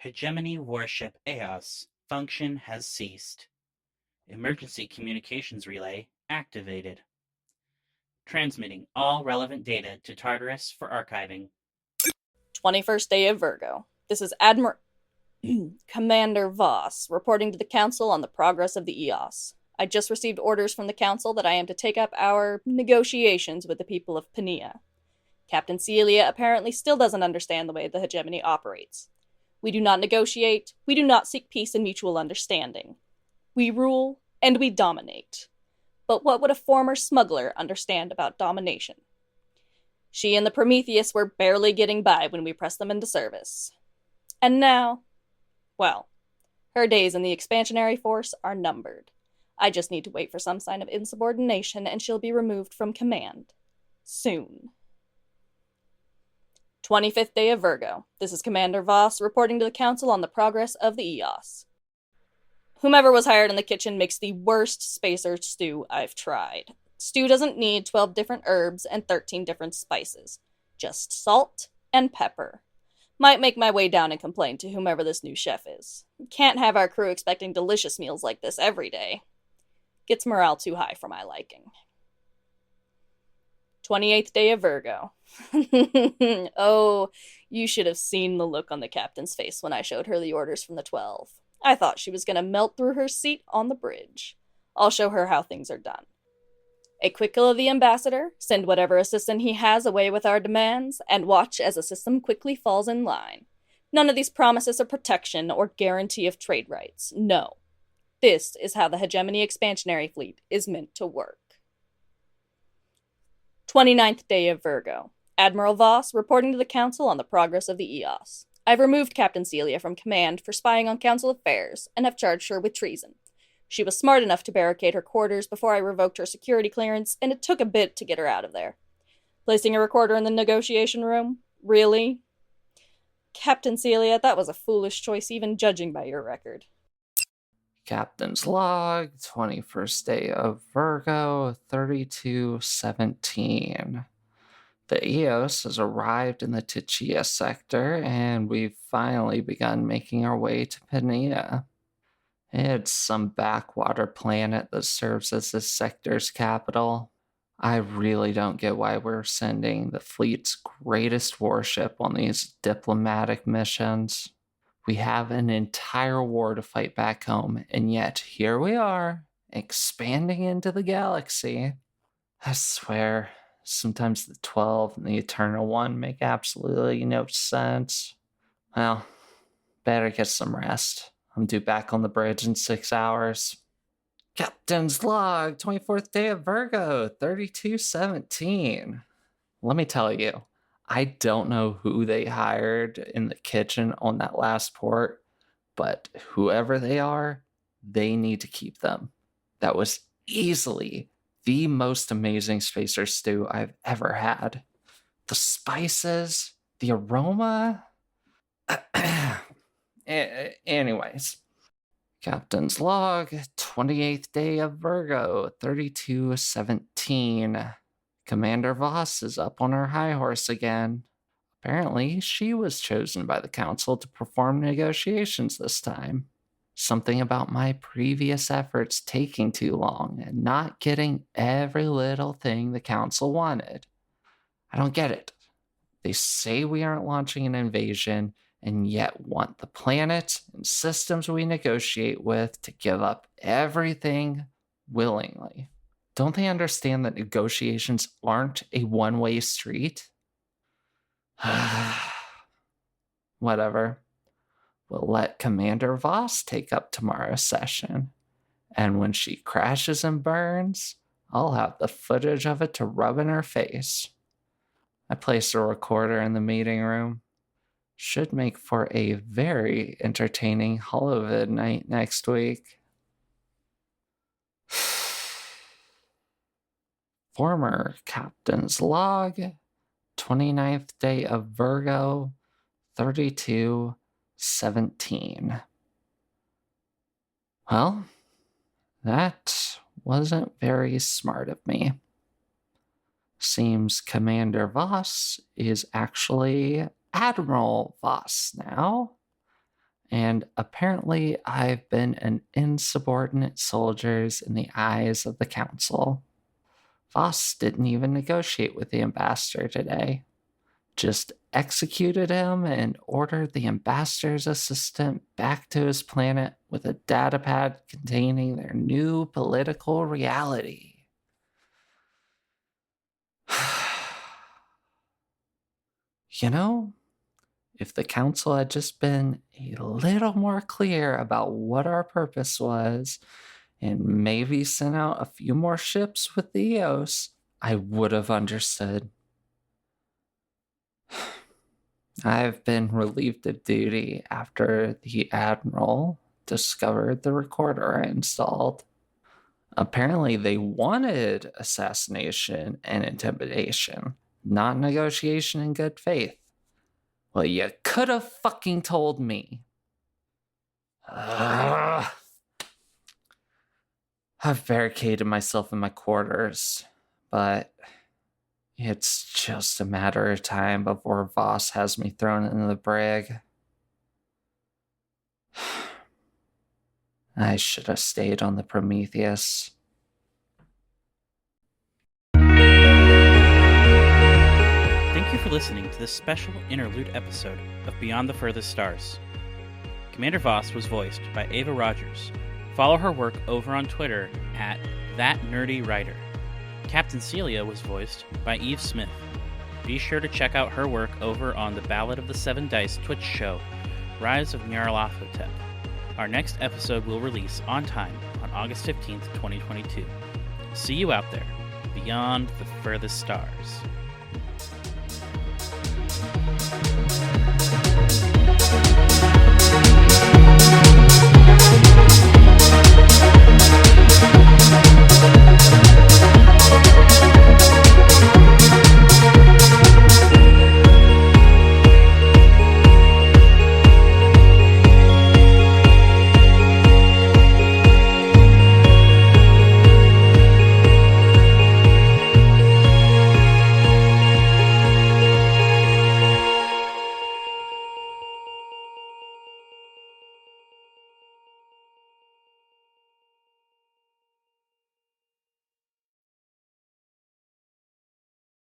Hegemony warship EOS function has ceased. Emergency communications relay activated. Transmitting all relevant data to Tartarus for archiving. 21st day of Virgo. This is Commander Voss reporting to the Council on the progress of the EOS. I just received orders from the Council that I am to take up our negotiations with the people of Pania. Captain Celia apparently still doesn't understand the way the hegemony operates. We do not negotiate, we do not seek peace and mutual understanding. We rule, and we dominate. But what would a former smuggler understand about domination? She and the Prometheus were barely getting by when we pressed them into service. And now, well, her days in the expansionary force are numbered. I just need to wait for some sign of insubordination and she'll be removed from command. Soon. 25th day of Virgo. This is Commander Voss reporting to the Council on the progress of the EOS. Whomever was hired in the kitchen makes the worst spacer stew I've tried. Stew doesn't need 12 different herbs and 13 different spices. Just salt and pepper. Might make my way down and complain to whomever this new chef is. Can't have our crew expecting delicious meals like this every day. Gets morale too high for my liking. 28th day of Virgo. Oh, you should have seen the look on the captain's face when I showed her the orders from the 12. I thought she was going to melt through her seat on the bridge. I'll show her how things are done. A quick kill of the ambassador, send whatever assistant he has away with our demands, and watch as the system quickly falls in line. None of these promises of protection or guarantee of trade rights. No. This is how the hegemony expansionary fleet is meant to work. 29th day of Virgo. Admiral Voss reporting to the Council on the progress of the EOS. I've removed Captain Celia from command for spying on Council affairs and have charged her with treason. She was smart enough to barricade her quarters before I revoked her security clearance, and it took a bit to get her out of there. Placing a recorder in the negotiation room? Really? Captain Celia, that was a foolish choice even judging by your record. Captain's log, 21st day of Virgo, 3217. The EOS has arrived in the Tichia sector, and we've finally begun making our way to Pania. It's some backwater planet that serves as this sector's capital. I really don't get why we're sending the fleet's greatest warship on these diplomatic missions. We have an entire war to fight back home, and yet here we are, expanding into the galaxy. I swear, sometimes the 12 and the Eternal One make absolutely no sense. Well, better get some rest. I'm due back on the bridge in 6 hours. Captain's log, 24th day of Virgo, 3217. Let me tell you, I don't know who they hired in the kitchen on that last port, but whoever they are, they need to keep them. That was easily the most amazing spacer stew I've ever had. The spices, the aroma. Anyways, Captain's log, 28th day of Virgo, 3217. Commander Voss is up on her high horse again. Apparently, she was chosen by the council to perform negotiations this time. Something about my previous efforts taking too long and not getting every little thing the council wanted. I don't get it. They say we aren't launching an invasion and yet want the planet and systems we negotiate with to give up everything willingly. Don't they understand that negotiations aren't a one-way street? Whatever. We'll let Commander Voss take up tomorrow's session. And when she crashes and burns, I'll have the footage of it to rub in her face. I placed a recorder in the meeting room. Should make for a very entertaining Holovid night next week. Former Captain's log, 29th day of Virgo, 3217. Well, that wasn't very smart of me. Seems Commander Voss is actually Admiral Voss now, And apparently, I've been an insubordinate soldier in the eyes of the council. Voss didn't even negotiate with the ambassador today. Just executed him and ordered the ambassador's assistant back to his planet with a datapad containing their new political reality. You know, if the council had just been a little more clear about what our purpose was, and maybe sent out a few more ships with the EOS, I would have understood. I've been relieved of duty after the Admiral discovered the recorder I installed. Apparently, they wanted assassination and intimidation, not negotiation in good faith. Well, you could have fucking told me. I've barricaded myself in my quarters, but it's just a matter of time before Voss has me thrown into the brig. I should have stayed on the Prometheus. Thank you for listening to this special interlude episode of Beyond the Furthest Stars. Commander Voss was voiced by Ava Rogers. Follow her work over on Twitter at ThatNerdyWriter. Captain Celia was voiced by Eve Smith. Be sure to check out her work over on the Ballad of the Seven Dice Twitch show, Rise of Nyarlathotep. Our next episode will release on time on August 15th, 2022. See you out there, beyond the furthest stars.